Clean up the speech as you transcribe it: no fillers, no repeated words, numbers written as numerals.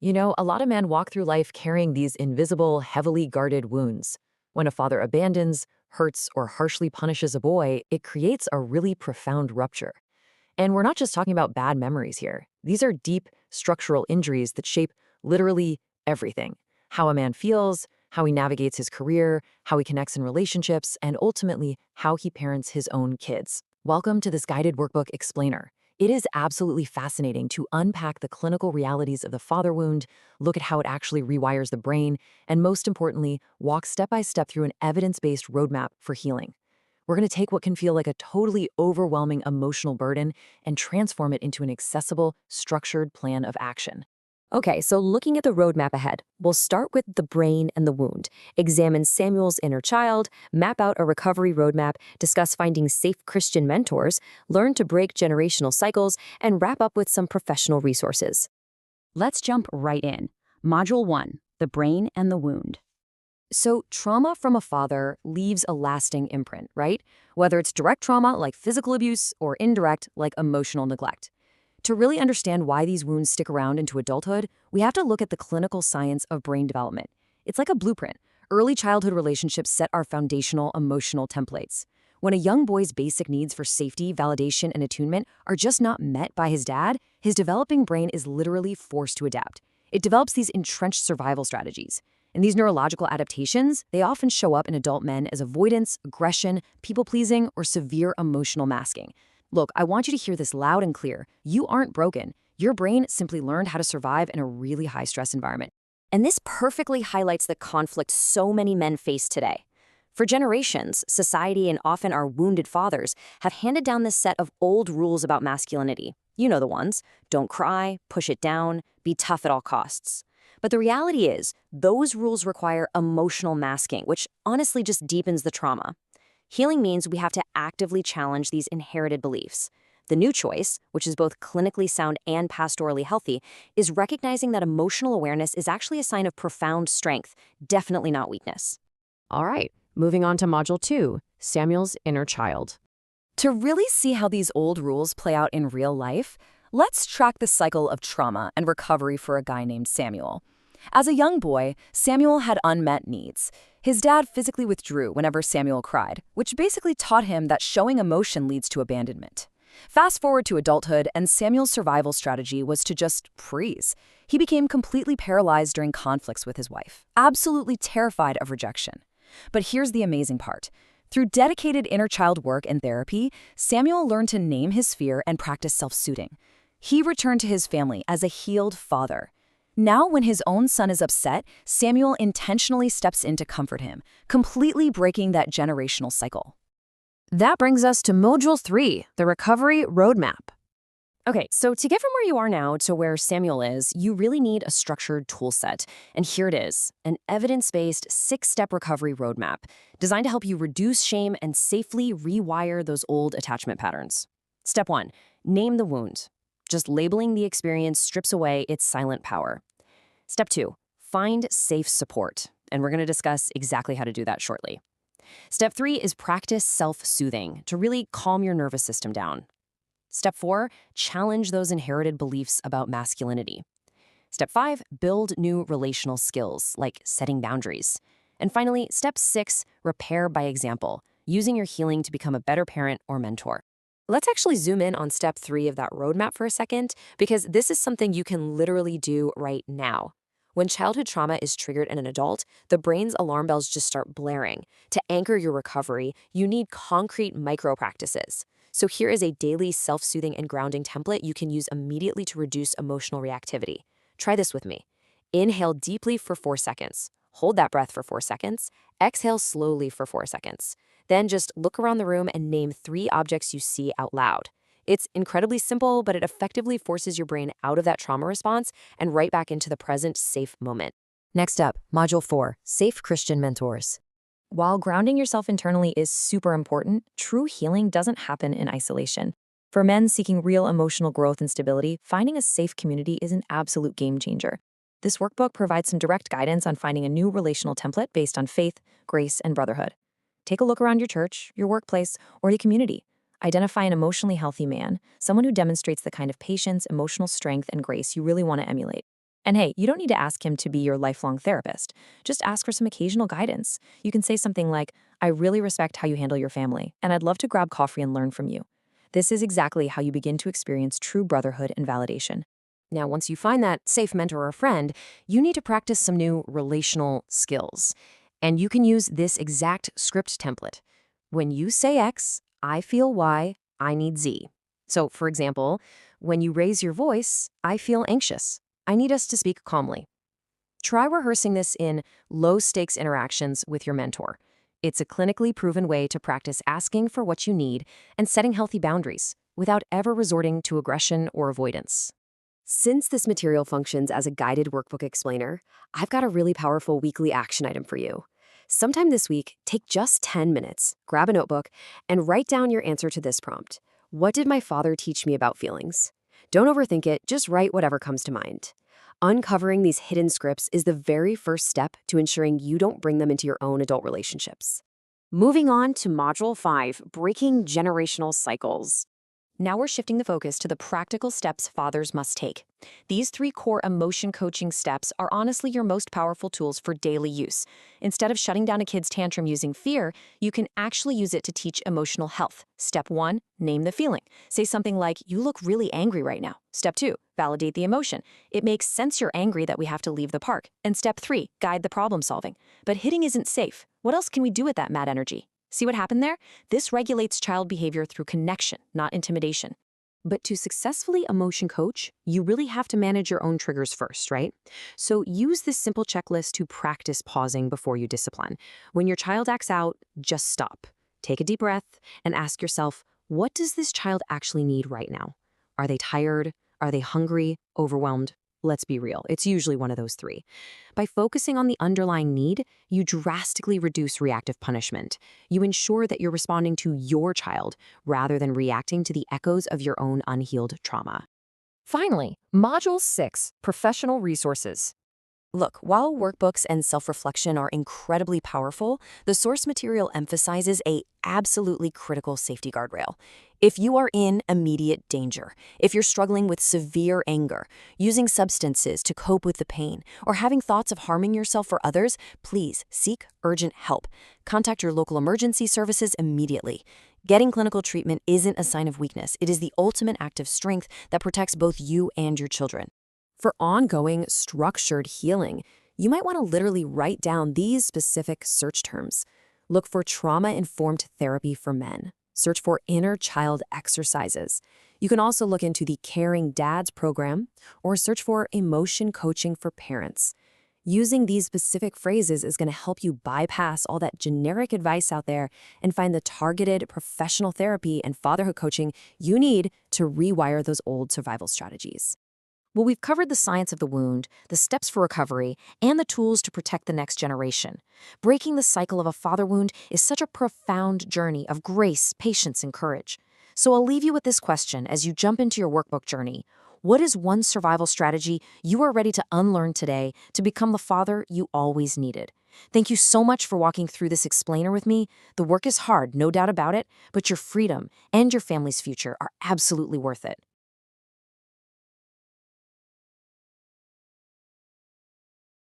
You know, a lot of men walk through life carrying these invisible, heavily guarded wounds. When a father abandons, hurts, or harshly punishes a boy, it creates a really profound rupture. And we're not just talking about bad memories here. These are deep structural injuries that shape literally everything: how a man feels, how he navigates his career, how he connects in relationships, and ultimately, how he parents his own kids. Welcome to this guided workbook explainer. It is absolutely fascinating to unpack the clinical realities of the father wound, look at how it actually rewires the brain, and most importantly, walk step by step through an evidence-based roadmap for healing. We're going to take what can feel like a totally overwhelming emotional burden and transform it into an accessible, structured plan of action. Okay, so looking at the roadmap ahead, we'll start with the brain and the wound, examine Samuel's inner child, map out a recovery roadmap, discuss finding safe Christian mentors, learn to break generational cycles, and wrap up with some professional resources. Let's jump right in. Module 1, the brain and the wound. So, trauma from a father leaves a lasting imprint, right? Whether it's direct trauma like physical abuse or indirect like emotional neglect. To really understand why these wounds stick around into adulthood, we have to look at the clinical science of brain development. It's like a blueprint. Early childhood relationships set our foundational emotional templates. When a young boy's basic needs for safety, validation, and attunement are just not met by his dad, his developing brain is literally forced to adapt. It develops these entrenched survival strategies. And these neurological adaptations, they often show up in adult men as avoidance, aggression, people-pleasing, or severe emotional masking. Look, I want you to hear this loud and clear. You aren't broken. Your brain simply learned how to survive in a really high-stress environment. And this perfectly highlights the conflict so many men face today. For generations, society and often our wounded fathers have handed down this set of old rules about masculinity. You know the ones. Don't cry, push it down, be tough at all costs. But the reality is, those rules require emotional masking, which honestly just deepens the trauma. Healing means we have to actively challenge these inherited beliefs. The new choice, which is both clinically sound and pastorally healthy, is recognizing that emotional awareness is actually a sign of profound strength, definitely not weakness. All right, moving on to Module 2, Samuel's inner child. To really see how these old rules play out in real life, let's track the cycle of trauma and recovery for a guy named Samuel. As a young boy, Samuel had unmet needs. His dad physically withdrew whenever Samuel cried, which basically taught him that showing emotion leads to abandonment. Fast forward to adulthood, and Samuel's survival strategy was to just freeze. He became completely paralyzed during conflicts with his wife, absolutely terrified of rejection. But here's the amazing part. Through dedicated inner child work and therapy, Samuel learned to name his fear and practice self-soothing. He returned to his family as a healed father. Now, when his own son is upset, Samuel intentionally steps in to comfort him, completely breaking that generational cycle. That brings us to Module 3, the recovery roadmap. Okay, so to get from where you are now to where Samuel is, you really need a structured tool set. And here it is, an evidence-based 6-step recovery roadmap designed to help you reduce shame and safely rewire those old attachment patterns. Step 1, name the wound. Just labeling the experience strips away its silent power. Step 2, find safe support. And we're going to discuss exactly how to do that shortly. Step 3 is practice self-soothing to really calm your nervous system down. Step 4, challenge those inherited beliefs about masculinity. Step 5, build new relational skills, like setting boundaries. And finally, Step 6, repair by example, using your healing to become a better parent or mentor. Let's actually zoom in on Step 3 of that roadmap for a second, because this is something you can literally do right now. When childhood trauma is triggered in an adult, the brain's alarm bells just start blaring. To anchor your recovery, you need concrete micro practices. So here is a daily self-soothing and grounding template you can use immediately to reduce emotional reactivity. Try this with me. Inhale deeply for 4 seconds. Hold that breath for 4 seconds. Exhale slowly for 4 seconds. Then just look around the room and name 3 objects you see out loud. It's incredibly simple, but it effectively forces your brain out of that trauma response and right back into the present, safe moment. Next up, Module 4, safe Christian mentors. While grounding yourself internally is super important, true healing doesn't happen in isolation. For men seeking real emotional growth and stability, finding a safe community is an absolute game changer. This workbook provides some direct guidance on finding a new relational template based on faith, grace, and brotherhood. Take a look around your church, your workplace, or your community. Identify an emotionally healthy man, someone who demonstrates the kind of patience, emotional strength, and grace you really want to emulate. And hey, you don't need to ask him to be your lifelong therapist. Just ask for some occasional guidance. You can say something like, I really respect how you handle your family, and I'd love to grab coffee and learn from you. This is exactly how you begin to experience true brotherhood and validation. Now, once you find that safe mentor or friend, you need to practice some new relational skills. And you can use this exact script template. When you say X, I feel Y, I need Z. So, for example, when you raise your voice, I feel anxious. I need us to speak calmly. Try rehearsing this in low-stakes interactions with your mentor. It's a clinically proven way to practice asking for what you need and setting healthy boundaries without ever resorting to aggression or avoidance. Since this material functions as a guided workbook explainer, I've got a really powerful weekly action item for you. Sometime this week, take just 10 minutes, grab a notebook, and write down your answer to this prompt. What did my father teach me about feelings? Don't overthink it, just write whatever comes to mind. Uncovering these hidden scripts is the very first step to ensuring you don't bring them into your own adult relationships. Moving on to Module 5, Breaking Generational Cycles. Now we're shifting the focus to the practical steps fathers must take. These 3 core emotion coaching steps are honestly your most powerful tools for daily use. Instead of shutting down a kid's tantrum using fear, you can actually use it to teach emotional health. Step 1, name the feeling. Say something like, you look really angry right now. Step 2, validate the emotion. It makes sense you're angry that we have to leave the park. And step 3, guide the problem solving. But hitting isn't safe. What else can we do with that mad energy? See what happened there? This regulates child behavior through connection, not intimidation. But to successfully emotion coach, you really have to manage your own triggers first, right? So use this simple checklist to practice pausing before you discipline. When your child acts out, just stop. Take a deep breath and ask yourself, what does this child actually need right now? Are they tired? Are they hungry? Overwhelmed? Let's be real, it's usually one of those 3. By focusing on the underlying need, you drastically reduce reactive punishment. You ensure that you're responding to your child rather than reacting to the echoes of your own unhealed trauma. Finally, Module 6, Professional Resources. Look, while workbooks and self-reflection are incredibly powerful, the source material emphasizes a absolutely critical safety guardrail. If you are in immediate danger, if you're struggling with severe anger, using substances to cope with the pain, or having thoughts of harming yourself or others, please seek urgent help. Contact your local emergency services immediately. Getting clinical treatment isn't a sign of weakness. It is the ultimate act of strength that protects both you and your children. For ongoing, structured healing, you might want to literally write down these specific search terms. Look for trauma-informed therapy for men. Search for inner child exercises. You can also look into the Caring Dads program or search for emotion coaching for parents. Using these specific phrases is going to help you bypass all that generic advice out there and find the targeted professional therapy and fatherhood coaching you need to rewire those old survival strategies. Well, we've covered the science of the wound, the steps for recovery, and the tools to protect the next generation. Breaking the cycle of a father wound is such a profound journey of grace, patience, and courage. So I'll leave you with this question as you jump into your workbook journey. What is one survival strategy you are ready to unlearn today to become the father you always needed? Thank you so much for walking through this explainer with me. The work is hard, no doubt about it, but your freedom and your family's future are absolutely worth it.